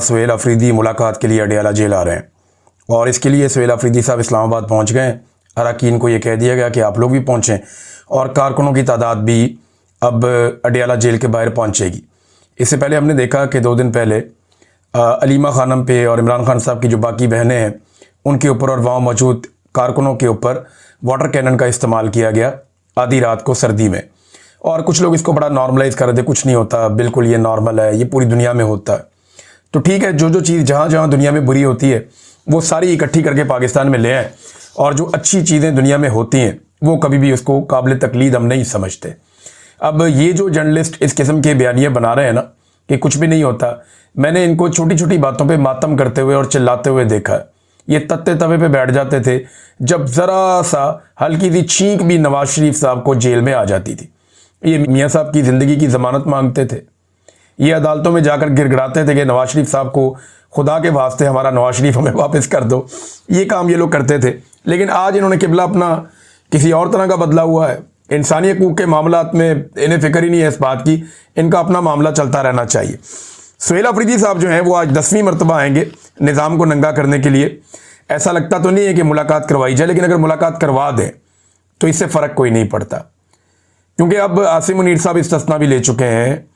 सुहेल अफरीदी मुलाकात के लिए अडयाला जेल आ रहे हैं और इसके लिए सुहेल अफरीदी साहब इस्लामाबाद पहुंच गए। अरकान को ये कह दिया गया कि आप लोग भी पहुंचें और कारकुनों की तादाद भी अब अडयाला जेल के बाहर पहुंचेगी। इससे पहले हमने देखा कि 2 दिन पहले अलीमा खानम पे और इमरान खान साहब की जो बाकी बहनें हैं उनके ऊपर और वहाँ मौजूद कारकुनों के ऊपर वाटर कैनन का इस्तेमाल किया गया आधी रात को सर्दी में, और कुछ लोग इसको बड़ा नॉर्मलाइज कर रहे थे। कुछ नहीं होता, बिल्कुल ये नॉर्मल है, ये पूरी दुनिया में होता है। तो ठीक है, जो जो चीज़ जहाँ जहाँ दुनिया में बुरी होती है वो सारी इकट्ठी करके पाकिस्तान में ले आए, और जो अच्छी चीज़ें दुनिया में होती हैं वो कभी भी उसको काबिल तकलीद हम नहीं समझते। अब ये जो जर्नलिस्ट इस किस्म के बयानियाँ बना रहे हैं ना कि कुछ भी नहीं होता, मैंने इनको छोटी छोटी बातों पे मातम करते हुए और चिल्लाते हुए देखा है। ये तत्ते तवे पे बैठ जाते थे जब ज़रा सा हल्की सी छींक भी नवाज शरीफ साहब को जेल में आ जाती थी। ये मियाँ साहब की ज़िंदगी की ज़मानत मांगते थे, ये अदालतों में जाकर गिड़गिड़ाते थे कि नवाज शरीफ साहब को खुदा के वास्ते हमारा नवाज शरीफ हमें वापस कर दो। ये काम ये लोग करते थे, लेकिन आज इन्होंने किबला अपना किसी और तरह का बदला हुआ है। इंसानी हकूक़ के मामलात में इन्हें फ़िक्र ही नहीं है इस बात की, इनका अपना मामला चलता रहना चाहिए। सुहेल अफरीदी साहब जो हैं वो आज 10वीं मरतबा आएंगे निज़ाम को नंगा करने के लिए। ऐसा लगता तो नहीं है कि मुलाकात करवाई जाए, लेकिन अगर मुलाकात करवा दें तो इससे फ़र्क कोई नहीं पड़ता, क्योंकि अब आसिम मुनीर साहब इस्तिस्ना भी ले चुके हैं।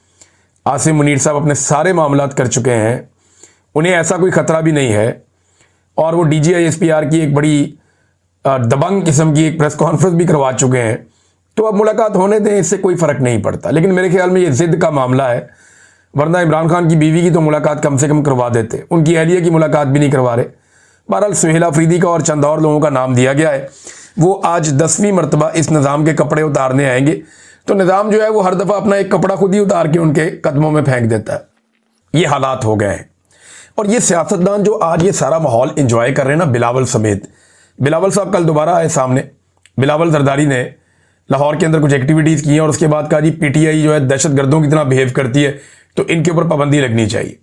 आसिम मुनीर साहब अपने सारे मामलात कर चुके हैं, उन्हें ऐसा कोई ख़तरा भी नहीं है, और वो DGISPR की एक बड़ी दबंग किस्म की एक प्रेस कॉन्फ्रेंस भी करवा चुके हैं। तो अब मुलाकात होने दें, इससे कोई फ़र्क नहीं पड़ता। लेकिन मेरे ख्याल में ये ज़िद का मामला है, वरना इमरान खान की बीवी की तो मुलाकात कम से कम करवा देते, उनकी अहलिया की मुलाकात भी नहीं करवा रहे। बहरहाल सुहेल अफरीदी का और चंद और लोगों का नाम दिया गया है, वो आज 10वीं मरतबा इस निज़ाम के कपड़े उतारने आएंगे। तो निज़ाम जो है वो हर दफ़ा अपना एक कपड़ा खुद ही उतार के उनके कदमों में फेंक देता है। ये हालात हो गए हैं, और ये सियासतदान जो आज ये सारा माहौल इंजॉय कर रहे हैं ना, बिलावल समेत। बिलावल साहब कल दोबारा आए सामने। बिलावल जरदारी ने लाहौर के अंदर कुछ एक्टिविटीज़ की हैं और उसके बाद कहा जी PTI जो है दहशत गर्दों की तरह बिहेव करती है, तो इनके ऊपर पाबंदी लगनी चाहिए।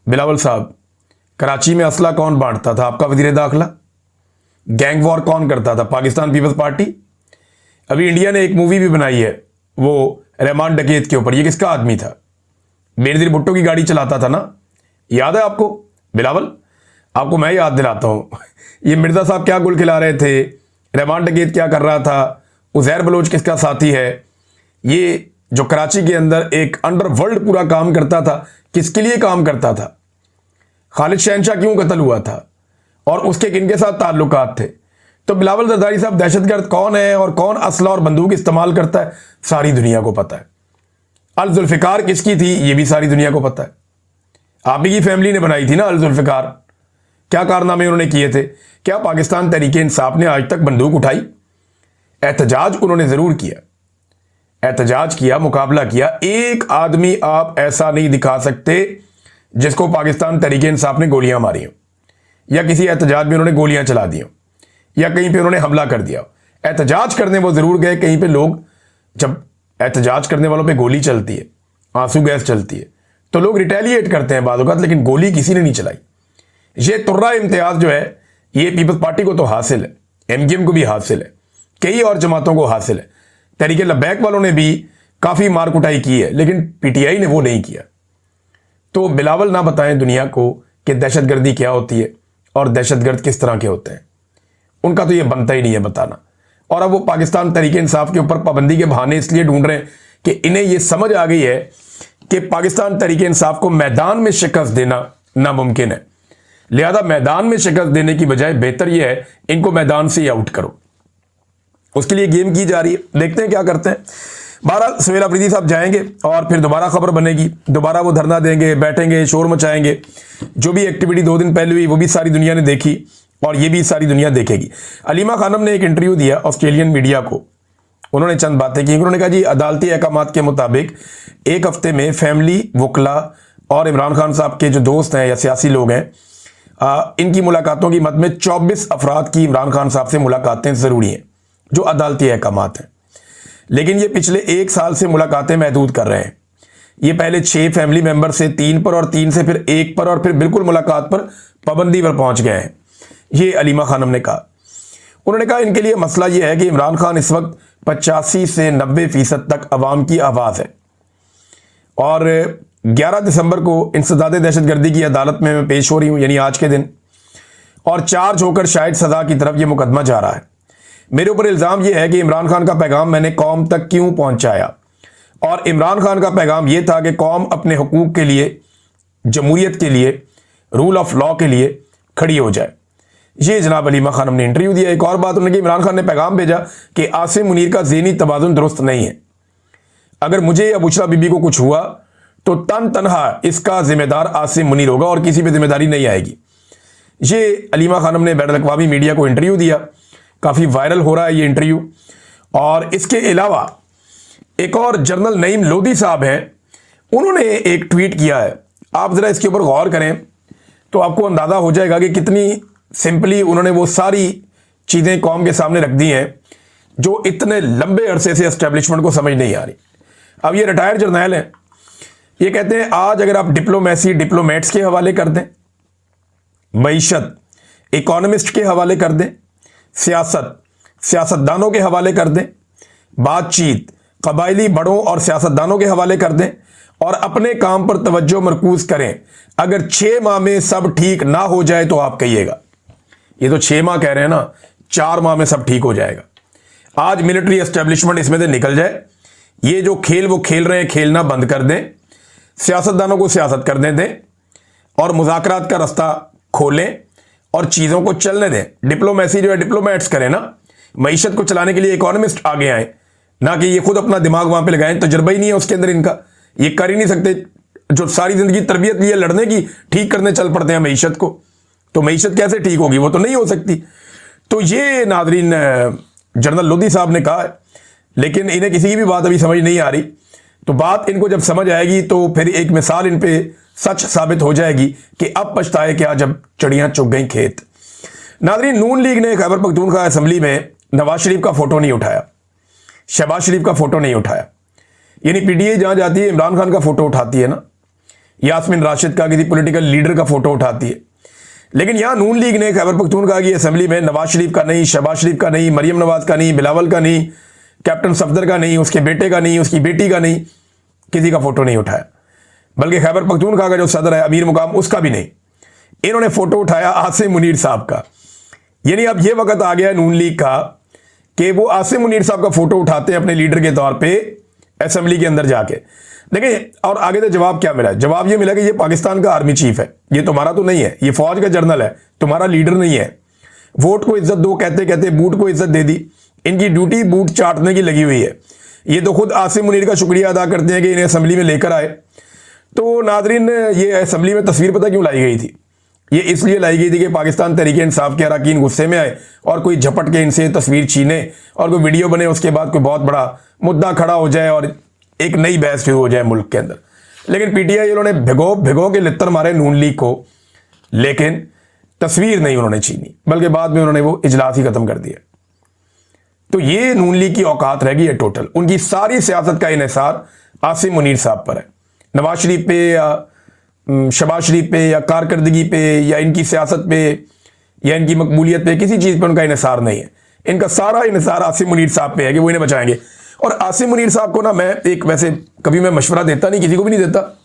बिलावल साहब, कराची में असला कौन बांटता था? आपका वज़ीर दाखिला। गैंग वॉर कौन करता था? पाकिस्तान पीपल्स पार्टी। अभी इंडिया ने एक मूवी भी बनाई है वो रहमान डकैत के ऊपर, ये किसका आदमी था? बेनज़ीर भुट्टो की गाड़ी चलाता था ना, याद है आपको? बिलावल, आपको मैं याद दिलाता हूँ ये मिर्ज़ा साहब क्या गुल खिला रहे थे, रहमान डकैत क्या कर रहा था, उज़ैर बलोच किसका साथी है? ये जो कराची के अंदर एक अंडरवर्ल्ड पूरा काम करता था, किसके लिए काम करता था? खालिद शहनशाह क्यों कत्ल हुआ था और उसके किनके साथ ताल्लुकात थे? तो बिलावल जरदारी साहब दहशतगर्द कौन है और कौन असला और बंदूक इस्तेमाल करता है, सारी दुनिया को पता है। अल जुल्फ़िकार किसकी थी, ये भी सारी दुनिया को पता है। आप ही की फैमिली ने बनाई थी ना अल जुल्फ़िकार। क्या कारनामे उन्होंने किए थे? क्या पाकिस्तान तहरीक इंसाफ ने आज तक बंदूक उठाई? एहतजाज उन्होंने ज़रूर किया, एहतजाज किया, मुकाबला किया। एक आदमी आप ऐसा नहीं दिखा सकते जिसको पाकिस्तान तहरीक इंसाफ ने गोलियां मारी हो, या किसी एहतजाज में उन्होंने गोलियां चला दी हो, या कहीं पे उन्होंने हमला कर दिया। एहतजाज करने वो ज़रूर गए कहीं पे। लोग जब एहतजाज करने वालों पे गोली चलती है, आंसू गैस चलती है, तो लोग रिटेलिएट करते हैं बाद वक़्त, लेकिन गोली किसी ने नहीं चलाई। ये तुर्रा इम्तियाज़ जो है ये पीपल्स पार्टी को तो हासिल है, MKM को भी हासिल है, कई और जमातों को हासिल है। तहरीक लब्बैक वालों ने भी काफ़ी मार कुटाई की है, लेकिन PTI ने वो नहीं किया। तो बिलावल ना बताएं दुनिया को कि दहशतगर्दी क्या होती है और दहशतगर्द किस तरह के होते हैं, उनका तो ये बनता ही नहीं है बताना। और अब वो पाकिस्तान तहरीक इंसाफ के ऊपर पाबंदी के बहाने इसलिए ढूंढ रहे हैं कि इन्हें ये समझ आ गई है कि पाकिस्तान तहरीक इंसाफ को मैदान में शिकस्त देना नामुमकिन है। लिहाजा मैदान में शिकस्त देने की बजाय बेहतर यह है इनको मैदान से ही आउट करो। उसके लिए गेम की जा रही है, देखते हैं क्या करते हैं। बहरहाल सुहेल अफरीदी साहब जाएंगे और फिर दोबारा खबर बनेगी, दोबारा वो धरना देंगे, बैठेंगे, शोर मचाएंगे। जो भी एक्टिविटी 2 दिन पहले हुई वो भी सारी दुनिया ने देखी और ये भी सारी दुनिया देखेगी। अलीमा खानम ने एक इंटरव्यू दिया ऑस्ट्रेलियन मीडिया को, उन्होंने चंद बातें की। उन्होंने कहा जी अदालती अहकामात के मुताबिक 1 हफ्ते में फैमिली, वकला और इमरान खान साहब के जो दोस्त हैं या सियासी लोग हैं, इनकी मुलाकातों की मद में 24 अफराद की इमरान खान साहब से मुलाकातें ज़रूरी हैं जो अदालती अहकामात हैं। लेकिन ये पिछले 1 साल से मुलाकातें महदूद कर रहे हैं। ये पहले 6 फैमिली मेंबर से 3 पर और 3 से फिर 1 पर और फिर बिल्कुल मुलाकात पर पाबंदी पर पहुंच गए हैं, ये अलीमा खानम ने कहा। उन्होंने कहा इनके लिए मसला ये है कि इमरान खान इस वक्त 85 से 90% तक अवाम की आवाज़ है, और 11 दिसंबर को इंसदादे दहशतगर्दी की अदालत में मैं पेश हो रही हूँ, यानी आज के दिन, और चार्ज होकर शायद सज़ा की तरफ ये मुकदमा जा रहा है। मेरे ऊपर इल्ज़ाम ये है कि इमरान खान का पैगाम मैंने कौम तक क्यों पहुँचाया, और इमरान खान का पैगाम ये था कि कौम अपने हुकूक के लिए, जमहूरियत के लिए, रूल ऑफ लॉ के लिए खड़ी हो जाए। ये जनाब अलीमा खान ने इंटरव्यू दिया। एक और बात उन्होंने, इमरान खान ने पैगाम भेजा कि आसिम मुनीर का ज़हनी तवाज़ुन दुरुस्त नहीं है, अगर मुझे या बुशरा बीबी को कुछ हुआ तो तनहा इसका जिम्मेदार आसिम मुनीर होगा और किसी पे जिम्मेदारी नहीं आएगी। ये अलीमा खानम ने बैन अल-अक़वामी मीडिया को इंटरव्यू दिया, काफ़ी वायरल हो रहा है ये इंटरव्यू। और इसके अलावा एक और जनरल नईम लोधी साहब हैं, उन्होंने एक ट्वीट किया है। आप ज़रा इसके ऊपर गौर करें तो आपको अंदाज़ा हो जाएगा कि कितनी सिंपली उन्होंने वो सारी चीज़ें कौम के सामने रख दी हैं जो इतने लंबे अरसे से एस्टेब्लिशमेंट को समझ नहीं आ रही। अब ये रिटायर्ड जर्नैल हैं, ये कहते हैं आज अगर आप डिप्लोमेसी डिप्लोमेट्स के हवाले कर दें, मईशत इकोनॉमिस्ट के हवाले कर दें, सियासत सियासतदानों के हवाले कर दें, बातचीत कबायली बड़ों और सियासतदानों के हवाले कर दें और अपने काम पर तवज्जो मरकूज करें, अगर 6 माह में सब ठीक ना हो जाए तो आप कहिएगा। ये तो 6 माह कह रहे हैं ना, 4 माह में सब ठीक हो जाएगा। आज मिलिट्री एस्टेब्लिशमेंट इसमें से निकल जाए, ये जो खेल वो खेल रहे हैं खेलना बंद कर दें, सियासतदानों को सियासत करने दें और मुज़ाकरात का रास्ता खोलें और चीज़ों को चलने दें। डिप्लोमेसी जो है डिप्लोमेट्स करें ना, मईशत को चलाने के लिए इकोनॉमिस्ट आगे आए, ना कि ये खुद अपना दिमाग वहां पे लगाएं। तजुर्बा ही नहीं है उसके अंदर इनका, ये कर ही नहीं सकते। जो सारी जिंदगी तरबियत ली है लड़ने की, ठीक करने चल पड़ते हैं मईशत को, तो मईशत कैसे ठीक होगी, वो तो नहीं हो सकती। तो ये नादरीन जनरल लोधी साहब ने कहा है, लेकिन इन्हें किसी की भी बात अभी समझ नहीं आ रही। तो बात इनको जब समझ आएगी तो फिर एक मिसाल इन पे सच साबित हो जाएगी कि अब पछताए क्या जब चिड़ियां चुग गई खेत। नादरीन, नून लीग ने खैबर पख्तूनख्वा असेंबली में नवाज शरीफ का फोटो नहीं उठाया, शहबाज शरीफ का फोटो नहीं उठाया। यानी पीटीआई जहां जाती है इमरान खान का फोटो उठाती है ना, यास्मीन राशिद का किसी पॉलिटिकल लीडर का फोटो उठाती है, लेकिन यहां नून लीग ने खैबर पख्तूनख्वा की असेंबली में नवाज शरीफ का नहीं, शहबाज शरीफ का नहीं, मरियम नवाज का नहीं, बिलावल का नहीं, कैप्टन सफदर का नहीं, उसके बेटे का नहीं, उसकी बेटी का नहीं, किसी का फोटो नहीं उठाया। बल्कि खैबर पख्तूनख्वा का जो सदर है अमीर मुकाम, उसका भी नहीं। इन्होंने फोटो उठाया आसिम मुनीर साहब का। यानी अब ये वक्त आ गया नून लीग का कि वो आसिम मुनीर साहब का फोटो उठाते हैं अपने लीडर के तौर पे असेंबली के अंदर जाके। देखिए, और आगे तो जवाब क्या मिला? जवाब ये मिला कि ये पाकिस्तान का आर्मी चीफ है, ये तुम्हारा तो नहीं है, ये फौज का जनरल है, तुम्हारा लीडर नहीं है। वोट को इज्जत दो कहते कहते बूट को इज्जत दे दी। इनकी ड्यूटी बूट चाटने की लगी हुई है। ये तो खुद आसिम मुनीर का शुक्रिया अदा करते हैं कि इन्हें असेंबली में लेकर आए। तो नादरीन, ये असेंबली में तस्वीर पता क्यों लाई गई थी? ये इसलिए लाई गई थी कि पाकिस्तान तहरीक इंसाफ के अरकान गुस्से में आए और कोई झपट के इनसे तस्वीर छीने और कोई वीडियो बने, उसके बाद कोई बहुत बड़ा मुद्दा खड़ा हो जाए और एक नई बहस शुरू हो जाए मुल्क के अंदर। लेकिन पीटीआई उन्होंने भिगो के लित्तर मारे नून लीग को, लेकिन तस्वीर नहीं उन्होंने छीनी, बल्कि बाद में उन्होंने वो इजलास ही खत्म कर दिया। तो ये नून लीग की औकात रह गई है टोटल। उनकी सारी सियासत का इन्हिसार आसिम मुनीर साहब पर है। नवाज शरीफ पे या शहबाज शरीफ पे या कारकर्दगी पे या इनकी सियासत पे या इनकी मकबूलियत पे, किसी चीज़ पे उनका इन्हिसार नहीं है। इनका सारा इन्हिसार आसिम मुनीर साहब पे है कि वो इन्हें बचाएंगे। और आसिम मुनीर साहब को ना, मैं एक वैसे कभी मैं मशवरा देता नहीं, किसी को भी नहीं देता,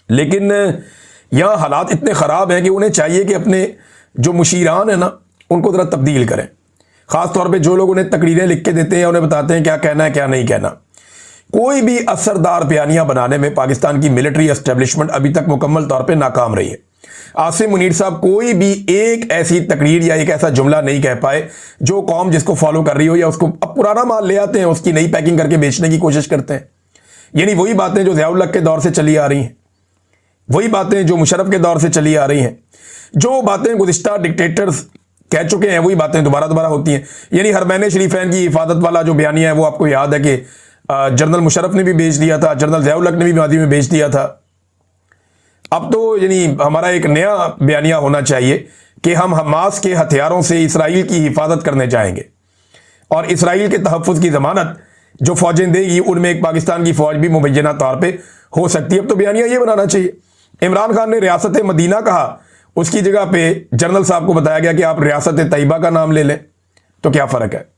लेकिन यहाँ हालात इतने ख़राब हैं कि उन्हें चाहिए कि अपने जो मुशीरान है ना, उनको ज़रा तब्दील करें। ख़ास तौर पे जो लोग उन्हें तकरीरें लिख के देते हैं, उन्हें बताते हैं क्या कहना है क्या नहीं कहना। कोई भी असरदार बयानियां बनाने में पाकिस्तान की मिलिट्री एस्टेब्लिशमेंट अभी तक मुकम्मल तौर पे नाकाम रही है। आसिम मुनीर साहब कोई भी एक ऐसी तकरीर या एक ऐसा जुमला नहीं कह पाए जो कौम जिसको फॉलो कर रही हो, या उसको अब पुराना माल ले आते हैं, उसकी नई पैकिंग करके बेचने की कोशिश करते हैं। यानी वही बातें जो ज़ियाउल हक के दौर से चली आ रही हैं, वही बातें जो मुशर्रफ के दौर से चली आ रही हैं, जो बातें गुज़िश्ता डिक्टेटर्स कह चुके हैं, वही बातें दोबारा दोबारा होती हैं। यानी हरमैन शरीफैन की हिफाजत वाला जो बयानिया है, वो आपको याद है कि जनरल मुशर्रफ ने भी बेच दिया था, जनरल ज़ियाउल हक ने भी मादी में बेच दिया था। अब तो यानी हमारा एक नया बयानिया होना चाहिए कि हम हमास के हथियारों से इसराइल की हिफाजत करने जाएंगे और इसराइल के तहफ़्फ़ुज़ की ज़मानत जो फ़ौजें देगी उनमें एक पाकिस्तान की फ़ौज भी मुबैना तौर पर हो सकती है। अब तो बयानिया ये बनाना चाहिए। इमरान खान ने रियासत मदीना कहा, उसकी जगह पे जनरल साहब को बताया गया कि आप रियासत तैयबा का नाम ले लें, तो क्या फ़र्क है?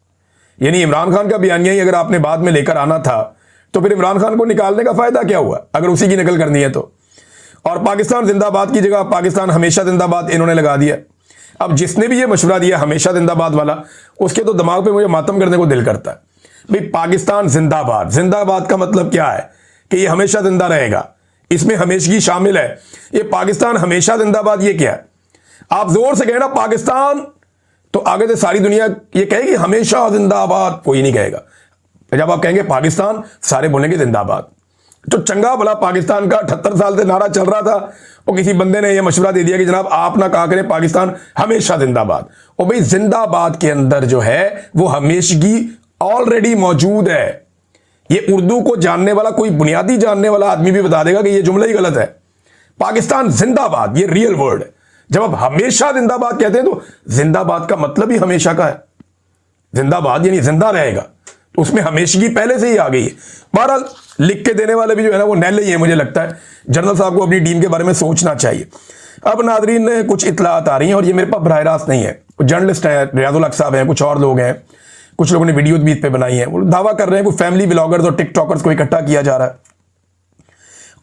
यानी इमरान खान का बयानिया ही अगर आपने बाद में लेकर आना था तो फिर इमरान खान को निकालने का फायदा क्या हुआ अगर उसी की नकल करनी है तो। और पाकिस्तान जिंदाबाद की जगह पाकिस्तान हमेशा जिंदाबाद इन्होंने लगा दिया। अब जिसने भी ये मशवरा दिया हमेशा जिंदाबाद वाला, उसके तो दिमाग पे मुझे मातम करने को दिल करता है। भाई पाकिस्तान जिंदाबाद, जिंदाबाद का मतलब क्या है कि ये हमेशा जिंदा रहेगा, इसमें हमेशगी शामिल है। ये पाकिस्तान हमेशा जिंदाबाद ये क्या है? आप जोर से कहे ना पाकिस्तान, तो आगे से सारी दुनिया ये कहेगी हमेशा जिंदाबाद, कोई नहीं कहेगा। जब आप कहेंगे पाकिस्तान, सारे बोलेंगे जिंदाबाद। तो चंगा भला पाकिस्तान का 78 साल से नारा चल रहा था, और किसी बंदे ने यह मशवरा दे दिया कि जनाब आप ना कहा करें पाकिस्तान हमेशा जिंदाबाद। और भाई जिंदाबाद के अंदर जो है वो हमेशगी ऑलरेडी मौजूद है। ये उर्दू को जानने वाला, कोई बुनियादी जानने वाला आदमी भी बता देगा कि ये जुमला ही गलत है। पाकिस्तान जिंदाबाद ये रियल वर्ड है। जब आप हमेशा जिंदाबाद कहते हैं तो जिंदाबाद का मतलब ही हमेशा का है। जिंदाबाद यानी जिंदा रहेगा, तो उसमें हमेशगी पहले से ही आ गई है। बहरहाल लिख के देने वाले भी जो है ना वो नैले ही है, मुझे लगता है जनरल साहब को अपनी टीम के बारे में सोचना चाहिए। अब नादरीन कुछ इतलात आ रही हैं, और ये मेरे पास बराह रास्त नहीं है, कुछ जर्नलिस्ट हैं, रियाजुल हक साहब हैं, कुछ और लोग हैं, कुछ लोगों ने वीडियो भी इस पे बनाई है, वो दावा कर रहे हैं कोई फैमिली ब्लॉगर्स और टिकटॉकर्स को इकट्ठा किया जा रहा है,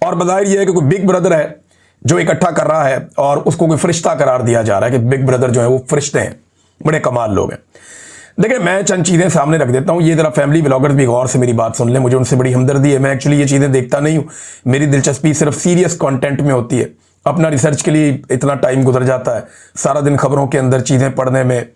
और बजाहिर ये है कि कोई बिग ब्रदर है जो इकट्ठा कर रहा है, और उसको कोई फरिश्ता करार दिया जा रहा है कि बिग ब्रदर जो है वो फरिश्ते हैं, बड़े कमाल लोग हैं। देखिए मैं चंद चीज़ें सामने रख देता हूँ, ये जरा फैमिली ब्लॉगर्स भी गौर से मेरी बात सुन लें, मुझे उनसे बड़ी हमदर्दी है। मैं एक्चुअली ये चीज़ें देखता नहीं हूँ, मेरी दिलचस्पी सिर्फ सीरियस कंटेंट में होती है। अपना रिसर्च के लिए इतना टाइम गुजर जाता है, सारा दिन खबरों के अंदर चीज़ें पढ़ने में,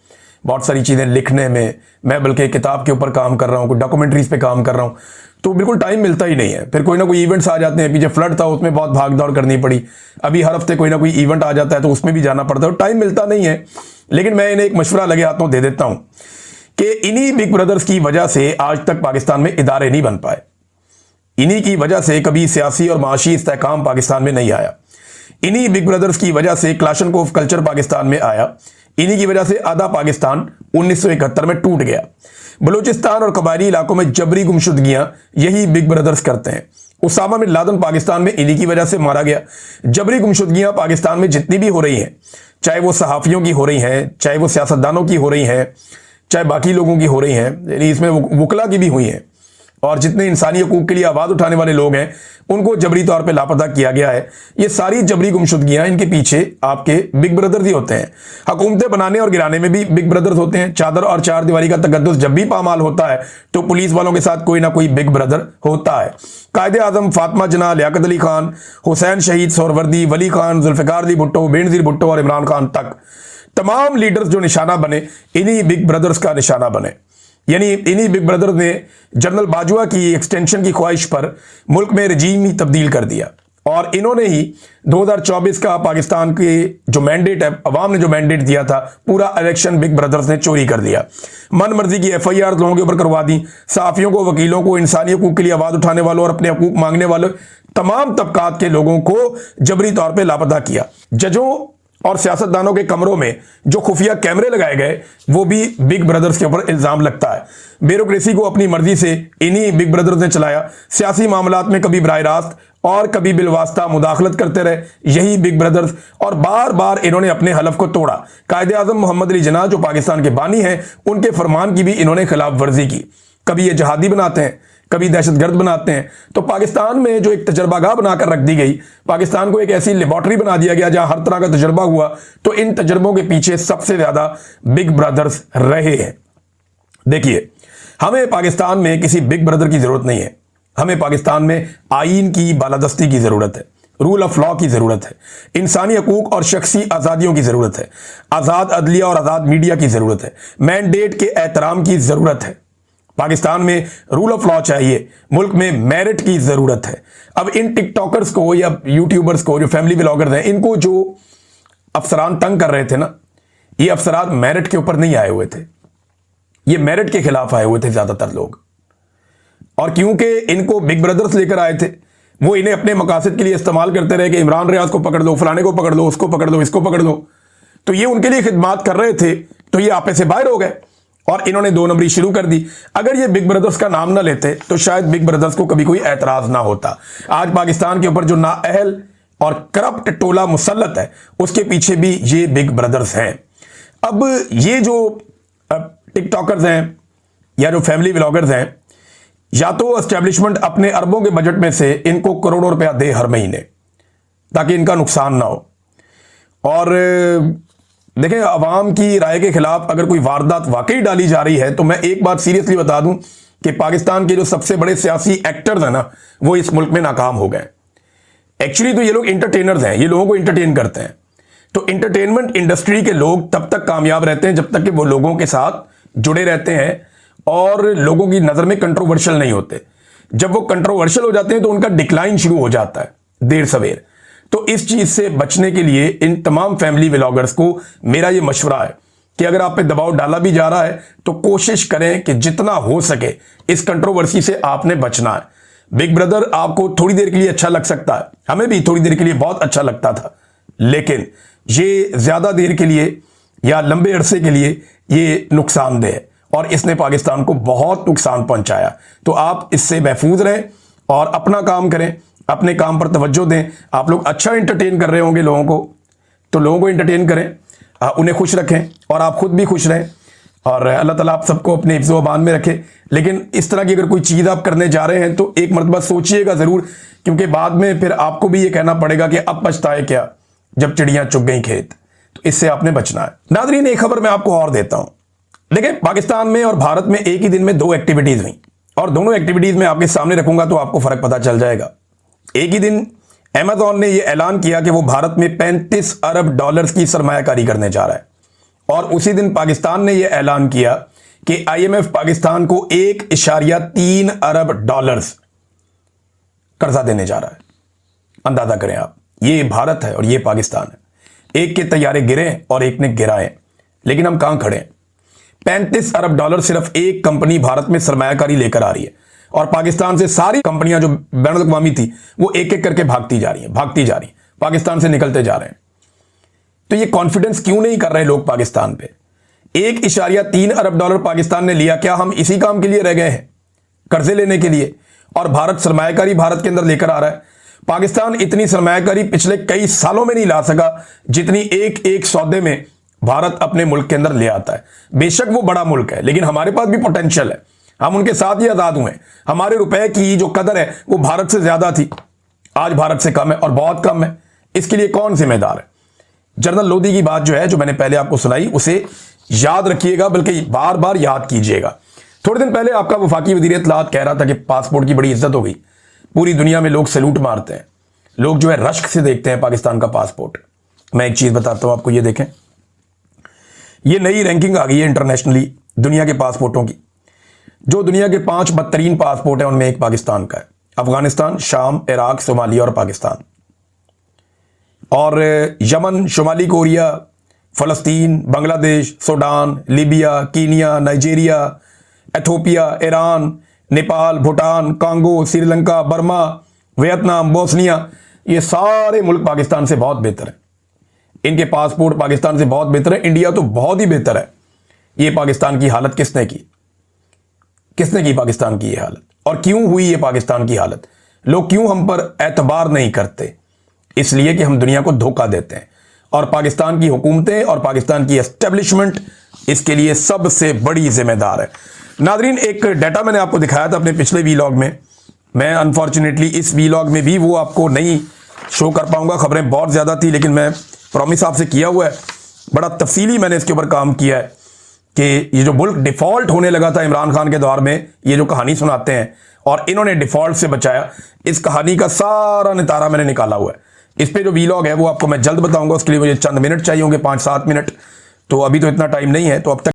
बहुत सारी चीज़ें लिखने में, मैं बल्कि किताब के ऊपर काम कर रहा हूँ, कोई डॉक्यूमेंट्रीज पे काम कर रहा हूँ, तो बिल्कुल टाइम मिलता ही नहीं है। फिर कोई ना कोई इवेंट्स आ जाते हैं, पीछे फ्लड था उसमें बहुत भाग दौड़ करनी पड़ी, अभी हर हफ्ते कोई ना कोई इवेंट आ जाता है तो उसमें भी जाना पड़ता है, टाइम मिलता नहीं है। लेकिन मैं इन्हें एक मशवरा लगे हाथों दे देता हूँ कि इन्हीं बिग ब्रदर्स की वजह से आज तक पाकिस्तान में इदारे नहीं बन पाए, इन्हीं की वजह से कभी सियासी और माशी इस्तेहकाम पाकिस्तान में नहीं आया, इन्हीं बिग ब्रदर्स की वजह से क्लाशनकोफ कल्चर पाकिस्तान में आया, इन्हीं की वजह से आधा पाकिस्तान 1971 में टूट गया। बलूचिस्तान और कबायली इलाकों में जबरी गुमशुदगियां यही बिग ब्रदर्स करते हैं। उसामा बिन लादेन पाकिस्तान में इन्हीं की वजह से मारा गया। जबरी गुमशुदगियां पाकिस्तान में जितनी भी हो रही हैं, चाहे वो सहाफ़ियों की हो रही हैं, चाहे वो सियासतदानों की हो रही हैं, चाहे बाकी लोगों की हो रही हैं, यानी इसमें वकला की भी हुई हैं, और जितने इंसानी हकूक के लिए आवाज़ उठाने वाले लोग हैं उनको जबरी तौर पे लापता किया गया है। ये सारी जबरी गुमशुदगियां, इनके पीछे आपके बिग ब्रदर्स ही होते हैं। हुकूमतें बनाने और गिराने में भी बिग ब्रदर्स होते हैं। चादर और चार दीवारी का तकद्दुस जब भी पामाल होता है तो पुलिस वालों के साथ कोई ना कोई बिग ब्रदर होता है। कायदे आजम फातिमा जना, लियाकत अली खान, हुसैन शहीद सोहरवर्दी, वली खान, जुल्फ़िकार अली भुट्टो, बेनज़ीर भुट्टो और इमरान खान तक तमाम लीडर्स जो निशाना बने, इन्हीं बिग ब्रदर्स का निशाना बने। यानी इन्हीं बिग ब्रदर ने जनरल बाजवा की एक्सटेंशन की ख्वाहिश पर मुल्क में रजीम ही तब्दील कर दिया, और इन्होंने ही 2024 का पाकिस्तान के जो मैंडेट है, अवाम ने जो मैंडेट दिया था, पूरा इलेक्शन बिग ब्रदर्स ने चोरी कर दिया। मन मर्जी की FIR लोगों के ऊपर करवा दी, सहाफ़ियों को, वकीलों को, इंसानी हकूक के लिए आवाज़ उठाने वालों और अपने हकूक मांगने वाले तमाम तबकात के लोगों को जबरी तौर पर लापता किया। जजों और सियासतदानों के कमरों में जो खुफिया कैमरे लगाए गए वो भी बिग ब्रदर्स के ऊपर इल्जाम लगता है। ब्यूरोक्रेसी को अपनी मर्जी से इन्हीं बिग ब्रदर्स ने चलाया। सियासी मामलात में कभी बराह रास्त और कभी बिलवास्ता मुदाखलत करते रहे यही बिग ब्रदर्स, और बार बार इन्होंने अपने हलफ को तोड़ा। कायदे आजम मोहम्मद अली जिन्ना जो पाकिस्तान के बानी हैं, उनके फरमान की भी इन्होंने खिलाफ वर्जी की। कभी ये जहादी बनाते हैं, कभी दहशतगर्द बनाते हैं। तो पाकिस्तान में जो एक तजर्बागाह बनाकर रख दी गई, पाकिस्तान को एक ऐसी लेबॉर्ट्री बना दिया गया जहां हर तरह का तजर्बा हुआ, तो इन तजर्बों के पीछे सबसे ज्यादा बिग ब्रदर्स रहे हैं। देखिए, हमें पाकिस्तान में किसी बिग ब्रदर की जरूरत नहीं है, हमें पाकिस्तान में आईन की बालादस्ती की जरूरत है, रूल ऑफ लॉ की जरूरत है, इंसानी हकूक और शख्सी आज़ादियों की जरूरत है, आज़ाद अदलिया और आज़ाद मीडिया की जरूरत है, मैंडेट के एहतराम की जरूरत है। पाकिस्तान में रूल ऑफ लॉ चाहिए, मुल्क में मेरिट की जरूरत है। अब इन टिकटॉकर्स को या यूट्यूबर्स को, जो फैमिली ब्लॉगर्स हैं, इनको जो अफसरान तंग कर रहे थे ना, ये अफसरान मेरिट के ऊपर नहीं आए हुए थे, ये मेरिट के खिलाफ आए हुए थे ज्यादातर लोग। और क्योंकि इनको बिग ब्रदर्स लेकर आए थे, वो इन्हें अपने मकासद के लिए इस्तेमाल करते रहे कि इमरान रियाज को पकड़ लो, फलाने को पकड़ लो, उसको पकड़ लो, इसको पकड़ लो, तो ये उनके लिए खिदमात कर रहे थे, तो ये आपे से बाहर हो गए और इन्होंने 2 नंबरी शुरू कर दी। अगर ये बिग ब्रदर्स का नाम ना लेते तो शायद बिग ब्रदर्स को कभी कोई एतराज ना होता। आज पाकिस्तान के ऊपर जो नाअहल और करप्ट टोला मुसल्लत है, उसके पीछे भी ये बिग ब्रदर्स हैं। अब ये जो टिकटॉकर्स हैं या जो फैमिली व्लॉगर्स हैं, या तो एस्टेब्लिशमेंट अपने अरबों के बजट में से इनको करोड़ों रुपया दे हर महीने ताकि इनका नुकसान ना हो। और देखें, अवाम की राय के खिलाफ अगर कोई वारदात वाकई डाली जा रही है तो मैं एक बात सीरियसली बता दूं कि पाकिस्तान के जो सबसे बड़े सियासी एक्टर्स हैं ना, वो इस मुल्क में नाकाम हो गए। एक्चुअली तो ये लोग इंटरटेनर्स हैं, ये लोगों को इंटरटेन करते हैं। तो इंटरटेनमेंट इंडस्ट्री के लोग तब तक कामयाब रहते हैं जब तक कि वो लोगों के साथ जुड़े रहते हैं और लोगों की नजर में कंट्रोवर्शियल नहीं होते। जब वो कंट्रोवर्शियल हो जाते हैं तो उनका डिक्लाइन शुरू हो जाता है देर सवेर। तो इस चीज से बचने के लिए इन तमाम फैमिली व्लॉगर्स को मेरा ये मशवरा है कि अगर आप पे दबाव डाला भी जा रहा है तो कोशिश करें कि जितना हो सके इस कंट्रोवर्सी से आपने बचना है। बिग ब्रदर आपको थोड़ी देर के लिए अच्छा लग सकता है, हमें भी थोड़ी देर के लिए बहुत अच्छा लगता था, लेकिन ये ज्यादा देर के लिए या लंबे अरसे के लिए ये नुकसानदेह है और इसने पाकिस्तान को बहुत नुकसान पहुंचाया। तो आप इससे महफूज रहें और अपना काम करें, अपने काम पर तवज्जो दें। आप लोग अच्छा इंटरटेन कर रहे होंगे लोगों को, तो लोगों को इंटरटेन करें, उन्हें खुश रखें और आप खुद भी खुश रहें और अल्लाह ताला आप सबको अपने हिफ्ज़-ओ अमान में रखे। लेकिन इस तरह की अगर कोई चीज़ आप करने जा रहे हैं तो एक मरतबा सोचिएगा ज़रूर, क्योंकि बाद में फिर आपको भी ये कहना पड़ेगा कि अब पछताए क्या जब चिड़ियाँ चुग गई खेत। तो इससे आपने बचना है। नाज़रीन, एक खबर मैं आपको और देता हूँ। देखिए, पाकिस्तान में और भारत में एक ही दिन में 2 एक्टिविटीज़ हुई और दोनों एक्टिविटीज़ मैं आपके सामने रखूंगा तो आपको फ़र्क पता चल जाएगा। एक ही दिन अमेज़ॉन ने यह ऐलान किया कि वो भारत में 35 अरब डॉलर्स की सरमायाकारी करने जा रहा है और उसी दिन पाकिस्तान ने यह ऐलान किया कि IMF पाकिस्तान को 1.3 अरब डॉलर्स कर्जा देने जा रहा है। अंदाजा करें आप, ये भारत है और ये पाकिस्तान है। एक के तैयारे गिरे और एक ने गिराए, लेकिन हम कहां खड़े हैं? 35 अरब डॉलर सिर्फ एक कंपनी भारत में सरमायाकारी लेकर आ रही है और पाकिस्तान से सारी कंपनियां जो बैनुल अक़वामी थी वो एक एक करके भागती जा रही हैं, पाकिस्तान से निकलते जा रहे हैं। तो ये कॉन्फिडेंस क्यों नहीं कर रहे लोग पाकिस्तान पे? 1.3 अरब डॉलर पाकिस्तान ने लिया, क्या हम इसी काम के लिए रह गए हैं, कर्जे लेने के लिए? और भारत सरमायाकारी भारत के अंदर लेकर आ रहा है। पाकिस्तान इतनी सरमायाकारी पिछले कई सालों में नहीं ला सका जितनी एक एक सौदे में भारत अपने मुल्क के अंदर ले आता है। बेशक वो बड़ा मुल्क है, लेकिन हमारे पास भी पोटेंशियल है, हम उनके साथ ही आजाद हुए। हमारे रुपए की जो कदर है वो भारत से ज्यादा थी, आज भारत से कम है और बहुत कम है। इसके लिए कौन जिम्मेदार है? जनरल लोधी की बात जो है, जो मैंने पहले आपको सुनाई, उसे याद रखिएगा, बल्कि बार बार याद कीजिएगा। थोड़े दिन पहले आपका वफाकी वज़ीर इत्तलात कह रहा था कि पासपोर्ट की बड़ी इज्जत हो गई, पूरी दुनिया में लोग सैल्यूट मारते हैं, लोग जो है रश्क से देखते हैं पाकिस्तान का पासपोर्ट। मैं एक चीज बताता हूं आपको, ये देखें, ये नई रैंकिंग आ गई है इंटरनेशनली दुनिया के पासपोर्टों की। जो दुनिया के 5 बदतरीन पासपोर्ट हैं उनमें एक पाकिस्तान का है। अफगानिस्तान, शाम, इराक, सोमालिया और पाकिस्तान। और यमन, शुमाली कोरिया, फ़लस्तीन, Bangladesh, Sudan, Libya, Kenya, Nigeria, Ethiopia, Iran, Nepal, Bhutan, Congo, Sri Lanka, Burma, Vietnam, Bosnia, ये सारे मुल्क पाकिस्तान से बहुत बेहतर हैं। इनके पासपोर्ट पाकिस्तान से बहुत बेहतर है। इंडिया तो बहुत ही बेहतर है। ये पाकिस्तान की हालत किसने की? किसने की पाकिस्तान की ये हालत? और क्यों हुई ये पाकिस्तान की हालत? लोग क्यों हम पर एतबार नहीं करते? इसलिए कि हम दुनिया को धोखा देते हैं और पाकिस्तान की हुकूमतें और पाकिस्तान की एस्टेब्लिशमेंट इसके लिए सबसे बड़ी जिम्मेदार है। नादरीन, एक डाटा मैंने आपको दिखाया था अपने पिछले वीलॉग में। मैं अनफॉर्चुनेटली इस वीलॉग में भी वो आपको नहीं शो कर पाऊंगा, खबरें बहुत ज़्यादा थी, लेकिन मैं प्रॉमिस आपसे किया हुआ है, बड़ा तफसीली मैंने इसके ऊपर काम किया है कि ये जो मुल्क डिफ़ॉल्ट होने लगा था इमरान खान के दौर में, ये जो कहानी सुनाते हैं और इन्होंने डिफ़ॉल्ट से बचाया, इस कहानी का सारा नितारा मैंने निकाला हुआ है। इस पे जो वीलॉग है वो आपको मैं जल्द बताऊंगा, उसके लिए मुझे चंद मिनट चाहिए होंगे, 5-7 मिनट। तो अभी तो इतना टाइम नहीं है, तो अब तक